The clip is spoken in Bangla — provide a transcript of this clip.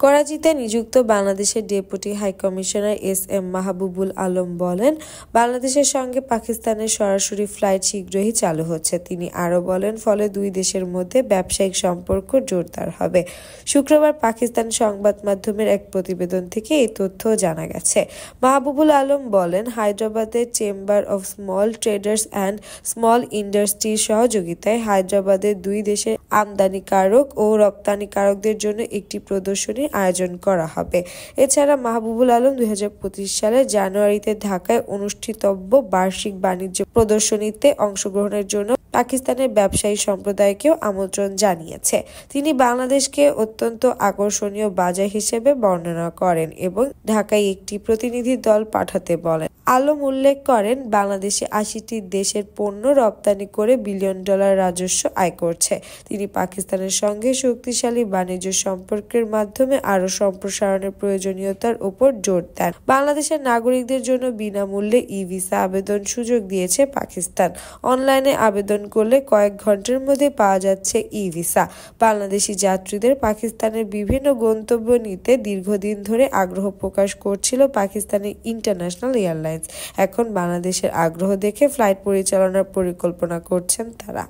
করাচিতে নিযুক্ত বাংলাদেশের deputy high commissioner SM. Mahbubul Alam বলেন, বাংলাদেশের সঙ্গে পাকিস্তানের সরাসরি ফ্লাইট শীঘ্রই চালু হচ্ছে। তিনি আরও বলেন, ফলে দুই দেশের মধ্যে ব্যবসায়িক সম্পর্ক জোরদার হবে। শুক্রবার পাকিস্তান সংবাদ মাধ্যমের এক প্রতিবেদন থেকে এই তথ্য জানা গেছে। মাহবুবুল আলম বলেন, হায়দ্রাবাদের chamber of small traders and small ইন্ডাস্ট্রির সহযোগিতায় হায়দ্রাবাদের দুই দেশের আমদানিকারক ও রপ্তানিকারকদের জন্য একটি প্রদর্শনীর আয়োজন করা হবে। এছাড়া মাহবুবুল আলম 2025 সালের জানুয়ারিতে ঢাকায় অনুষ্ঠিতব্য বার্ষিক বাণিজ্য প্রদর্শনীতে অংশগ্রহণের জন্য পাকিস্তানের ব্যবসায়ী সম্প্রদায়কেও আমন্ত্রণ জানিয়েছে। তিনি বাংলাদেশকে অত্যন্ত আকর্ষণীয় বাজার হিসেবে বর্ণনা করেন এবং ঢাকায় একটি প্রতিনিধি দল পাঠাতে বলেন। আলম উল্লেখ করেন, বাংলাদেশে 80টি দেশের পণ্য রপ্তানি করে $বিলিয়ন রাজস্ব আয় করছে। তিনি পাকিস্তানের সঙ্গে শক্তিশালী বাণিজ্য সম্পর্কের মাধ্যমে আরও সম্প্রসারণের প্রয়োজনীয়তার উপর জোর দেন। বাংলাদেশের নাগরিকদের জন্য বিনামূল্যে ই-ভিসা আবেদন সুযোগ দিয়েছে পাকিস্তান। অনলাইনে আবেদন করলে কয়েক ঘন্টার মধ্যে পাওয়া যাচ্ছে ই-ভিসা। বাংলাদেশি যাত্রীদের পাকিস্তানের বিভিন্ন গন্তব্য নিতে দীর্ঘদিন ধরে আগ্রহ প্রকাশ করছিল পাকিস্তানের ইন্টারন্যাশনাল এয়ারলাইন্স। এখন বাংলাদেশের আগ্রহ দেখে ফ্লাইট পরিচালনার পরিকল্পনা করছেন তারা।